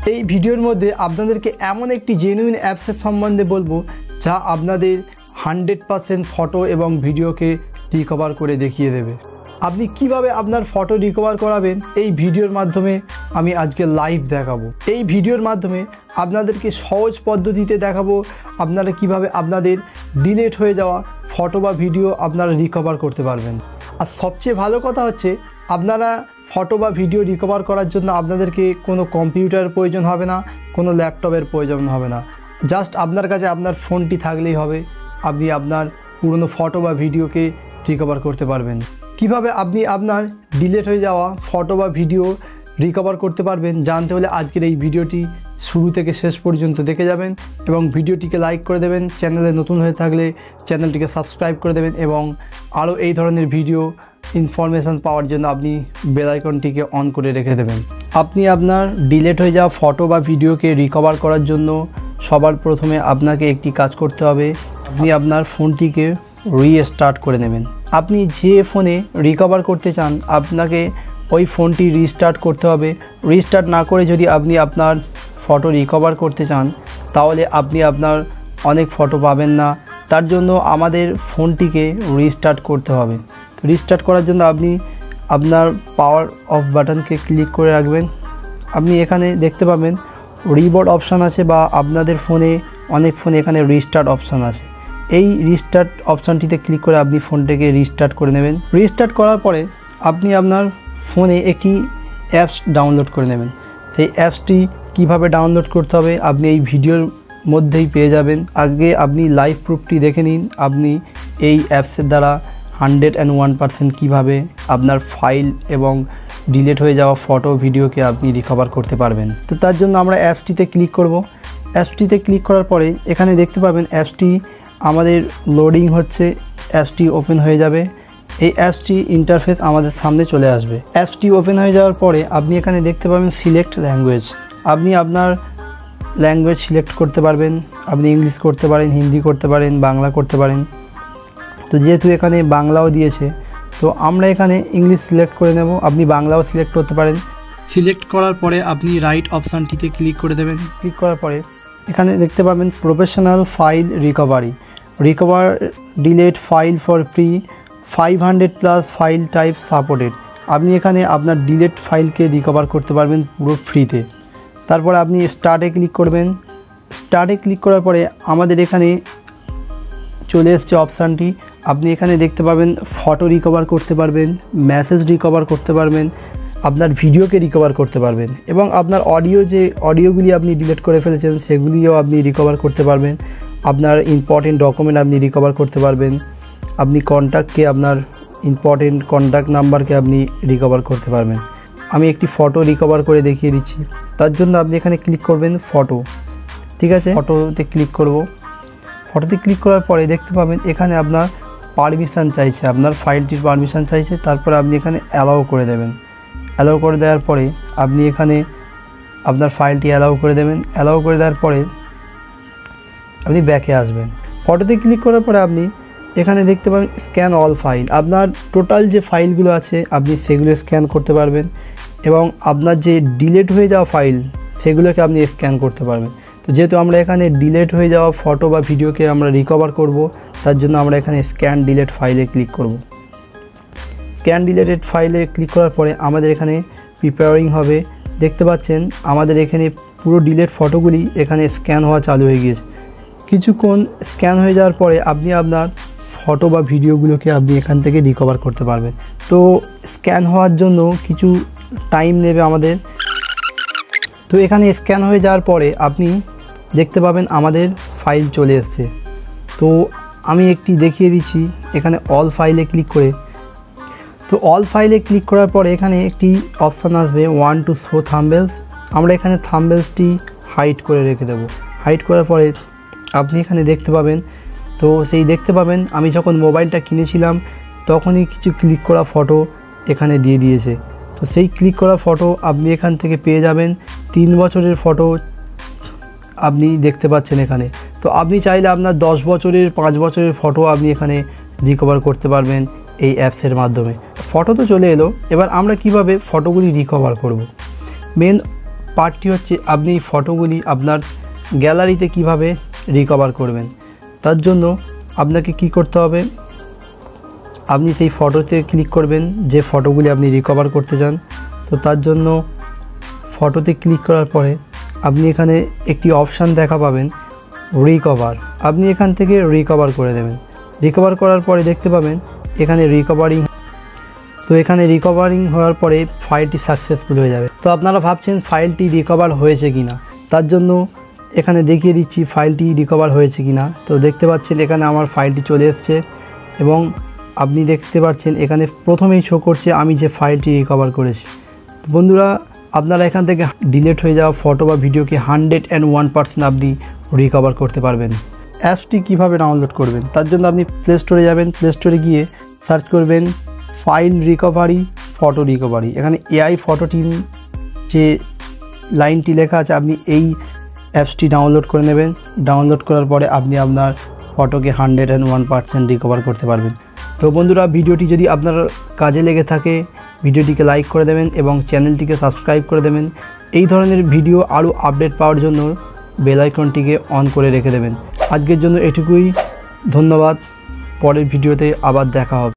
এই ভিডিওর মধ্যে আপনাদেরকে এমন একটি জেনুইন অ্যাপসের সম্বন্ধে বলবো যা আপনাদের 100% ফটো এবং ভিডিওকে রিকভার করে দেখিয়ে দেবে। আপনি কিভাবে আপনার ফটো রিকভার করাবেন এই ভিডিওর মাধ্যমে আমি আজকে লাইভ দেখাবো। এই ভিডিওর মাধ্যমে আপনাদেরকে সহজ পদ্ধতিতে দেখাবো আপনারা কিভাবে আপনাদের ডিলিট হয়ে যাওয়া ফটো বা ভিডিও আপনারা রিকভার করতে পারবেন। আর সবচেয়ে ভালো কথা হচ্ছে আপনারা ফটো বা ভিডিও রিকভার করার জন্য আপনাদেরকে কোনো কম্পিউটারের প্রয়োজন হবে না, কোনো ল্যাপটপের প্রয়োজন হবে না। জাস্ট আপনার কাছে আপনার ফোনটি থাকলেই হবে, আপনি আপনার পুরনো ফটো বা ভিডিওকে রিকভার করতে পারবেন। কিভাবে আপনি আপনার ডিলিট হয়ে যাওয়া ফটো বা ভিডিও রিকভার করতে পারবেন জানতে হলে আজকের এই ভিডিওটি শুরু থেকে শেষ পর্যন্ত দেখে যাবেন এবং ভিডিওটিকে লাইক করে দেবেন। চ্যানেলে নতুন হয়ে থাকলে চ্যানেলটিকে সাবস্ক্রাইব করে দেবেন এবং আরও এই ধরনের ভিডিও ইনফরমেশান পাওয়ার জন্য আপনি বেল আইকনটিকে অন করে রেখে দেবেন। আপনি আপনার ডিলিট হয়ে যাওয়া ফটো বা ভিডিওকে রিকভার করার জন্য সবার প্রথমে আপনাকে একটি কাজ করতে হবে। আপনি আপনার ফোনটিকে রিস্টার্ট করে নেবেন। আপনি যে ফোনে রিকভার করতে চান আপনাকে ওই ফোনটি রিস্টার্ট করতে হবে। রিস্টার্ট না করে যদি আপনি আপনার ফটো রিকভার করতে চান তাহলে আপনি আপনার অনেক ফটো পাবেন না। তার জন্য আমাদের ফোনটিকে রিস্টার্ট করতে হবে। তো রিস্টার্ট করার জন্য আপনি আপনার পাওয়ার অফ বাটনকে ক্লিক করে রাখবেন। আপনি এখানে দেখতে পাবেন রিবোট অপশান আছে বা আপনাদের ফোনে অনেক ফোনে এখানে রিস্টার্ট অপশান আছে। এই রিস্টার্ট অপশানটিতে ক্লিক করে আপনি ফোনটাকে রিস্টার্ট করে নেবেন। রিস্টার্ট করার পরে আপনি আপনার ফোনে একটি অ্যাপস ডাউনলোড করে নেবেন। সেই অ্যাপসটি কিভাবে ডাউনলোড করতে হবে আপনি এই ভিডিওর মধ্যেই পেয়ে যাবেন। আগে আপনি লাইভ প্রুফটি দেখে নিন আপনি এই অ্যাপসের দ্বারা 101% কিভাবে আপনার ফাইল এবং ডিলিট হয়ে যাওয়া ফটো ভিডিওকে আপনি রিকভার করতে পারবেন। তো তার জন্য আমরা অ্যাপসটিতে ক্লিক করব। অ্যাপসটিতে ক্লিক করার পরে এখানে দেখতে পাবেন অ্যাপসটি আমাদের লোডিং হচ্ছে, অ্যাপসটি ওপেন হয়ে যাবে। এই অ্যাপসটি ইন্টারফেস আমাদের সামনে চলে আসবে। অ্যাপসটি ওপেন হয়ে যাওয়ার পরে আপনি এখানে দেখতে পাবেন সিলেক্ট ল্যাঙ্গুয়েজ। আপনি আপনার ল্যাঙ্গুয়েজ সিলেক্ট করতে পারবেন। আপনি ইংলিশ করতে পারেন, হিন্দি করতে পারেন, বাংলা করতে পারেন। তো যেহেতু এখানে বাংলাও দিয়েছে তো আমরা এখানে ইংলিশ সিলেক্ট করে নেব। আপনি বাংলাও সিলেক্ট করতে পারেন। সিলেক্ট করার পরে আপনি রাইট অপশানটিতে ক্লিক করে দেবেন। ক্লিক করার পরে এখানে দেখতে পাবেন professional file recovery, recover delete file for free, 500+ file type supported. আপনি এখানে আপনার ডিলিট ফাইলকে রিকভার করতে পারবেন পুরো ফ্রিতে। তারপরে আপনি স্টার্টে ক্লিক করবেন। স্টার্টে ক্লিক করার পরে আমাদের এখানে চলে এসছে অপশানটি। আপনি এখানে দেখতে পাবেন ফটো রিকভার করতে পারবেন, মেসেজ রিকভার করতে পারবেন, আপনার ভিডিওকে রিকভার করতে পারবেন এবং আপনার অডিওগুলি আপনি ডিলিট করে ফেলেছেন সেগুলিও আপনি রিকভার করতে পারবেন। আপনার ইম্পর্টেন্ট ডকুমেন্ট আপনি রিকভার করতে পারবেন। আপনি কন্ট্যাক্টকে আপনার ইম্পর্টেন্ট কন্ট্যাক্ট নাম্বারকে আপনি রিকভার করতে পারবেন। আমি একটি ফটো রিকভার করে দেখিয়ে দিচ্ছি। তার জন্য আপনি এখানে ক্লিক করবেন ফটো, ঠিক আছে। ফটোতে ক্লিক করব। ফটোতে ক্লিক করার পরে দেখতে পাবেন এখানে আপনার পারমিশন চাইছে, আপনার ফাইলটির পারমিশন চাইছে। তারপরে আপনি এখানে অ্যালাউ করে দেবেন। অ্যালাউ করে দেওয়ার পরে আপনি এখানে আপনার ফাইলটি অ্যালাউ করে দেবেন। অ্যালাউ করে দেওয়ার পরে আপনি ব্যাকে আসবেন। ফটোতে ক্লিক করার পরে আপনি এখানে দেখতে পাবেন স্ক্যান অল ফাইল। আপনার টোটাল যে ফাইলগুলো আছে আপনি সেগুলো স্ক্যান করতে পারবেন এবং আপনার যে ডিলিট হয়ে যাওয়া ফাইল সেগুলোকে আপনি স্ক্যান করতে পারবেন। তো যেহেতু আমরা এখানে ডিলিট হয়ে যাওয়া ফটো বা ভিডিওকে আমরা রিকভার করব তার জন্য আমরা এখানে স্ক্যান ডিলিট ফাইলে ক্লিক করব। স্ক্যান ডিলিটেড ফাইলে ক্লিক করার পরে আমাদের এখানে প্রিপেয়ারিং হবে। দেখতে পাচ্ছেন আমাদের এখানে পুরো ডিলিট ফটোগুলি এখানে স্ক্যান হওয়া চালু হয়ে গিয়েছে। কিছুক্ষণ স্ক্যান হয়ে যাওয়ার পরে আপনি আপনার ফটো বা ভিডিওগুলোকে আপনি এখান থেকে রিকভার করতে পারবেন। তো স্ক্যান হওয়ার জন্য কিছু টাইম নেবে আমাদের। তো এখানে স্ক্যান হয়ে যাওয়ার পরে আপনি দেখতে পাবেন আমাদের ফাইল চলে এসছে। তো আমি একটি দেখিয়ে দিচ্ছি এখানে অল ফাইলে ক্লিক করে। তো অল ফাইলে ক্লিক করার পরে এখানে একটি অপশান আসবে ওয়ান টু শো থাম্বনেলস। আমরা এখানে থাম্বনেলসটি হাইড করে রেখে দেবো। হাইড করার পরে আপনি এখানে দেখতে পাবেন, তো সেই দেখতে পাবেন আমি যখন মোবাইলটা কিনেছিলাম তখনই কিছু ক্লিক করা ফটো এখানে দিয়ে দিয়েছে। তো সেই ক্লিক করা ফটো আপনি এখান থেকে পেয়ে যাবেন। 3 বছরের ফটো আপনি দেখতে পাচ্ছেন এখানে। তো আপনি চাইলে আপনার 10 বছরের 5 বছরের ফটো আপনি এখানে রিকভার করতে পারবেন এই অ্যাপসের মাধ্যমে। ফটো তো চলে এলো, এবার আমরা কিভাবে ফটোগুলি রিকভার করব। মেন পার্টটি হচ্ছে আপনি এই ফটোগুলি আপনার গ্যালারিতে কিভাবে রিকভার করবেন। তার জন্য আপনাকে কি করতে হবে, আপনি সেই ফটোতে ক্লিক করবেন যে ফটোগুলি আপনি রিকভার করতে চান। তো তার জন্য ফটোতে ক্লিক করার পরে আপনি এখানে একটি অপশান দেখা পাবেন রিকভার, আপনি এখান থেকে রিকভার করে দেবেন। রিকভার করার পরে দেখতে পাবেন এখানে রিকভারিং, তো এখানে রিকভারিং হওয়ার পরে ফাইলটি সাকসেসফুল হয়ে যাবে। তো আপনারা ভাবছেন ফাইলটি রিকভার হয়েছে কিনা, তার জন্য এখানে দেখিয়ে দিচ্ছি ফাইলটি রিকভার হয়েছে কিনা। তো দেখতে পাচ্ছেন এখানে আমার ফাইলটি চলে এসছে এবং আপনি দেখতে পাচ্ছেন এখানে প্রথমেই শো করছে আমি যে ফাইলটি রিকভার করেছি। তো বন্ধুরা, আপনারা এখান থেকে ডিলিট হয়ে যাওয়া ফটো বা ভিডিওকে 101% আপনি রিকভার করতে পারবেন। অ্যাপসটি কিভাবে ডাউনলোড করবেন, তার জন্য আপনি প্লে স্টোরে যাবেন। প্লে স্টোরে গিয়ে সার্চ করবেন ফাইল রিকভারি, ফটো রিকভারি। এখানে এআই ফটো টিম যে লাইনটি লেখা আছে, আপনি এই অ্যাপসটি ডাউনলোড করে নেবেন। ডাউনলোড করার পরে আপনি আপনার ফটোকে 101% রিকভার করতে পারবেন। তো বন্ধুরা, ভিডিওটি যদি আপনার কাজে লেগে থাকে ভিডিওটিকে লাইক করে দেবেন এবং চ্যানেলটিকে সাবস্ক্রাইব করে দেবেন। এই ধরনের ভিডিও আরও আপডেট পাওয়ার জন্য বেল আইকনটিকে অন করে রেখে দেবেন। আজকের জন্য এটুকুই, ধন্যবাদ। পরের ভিডিওতে আবার দেখা হবে।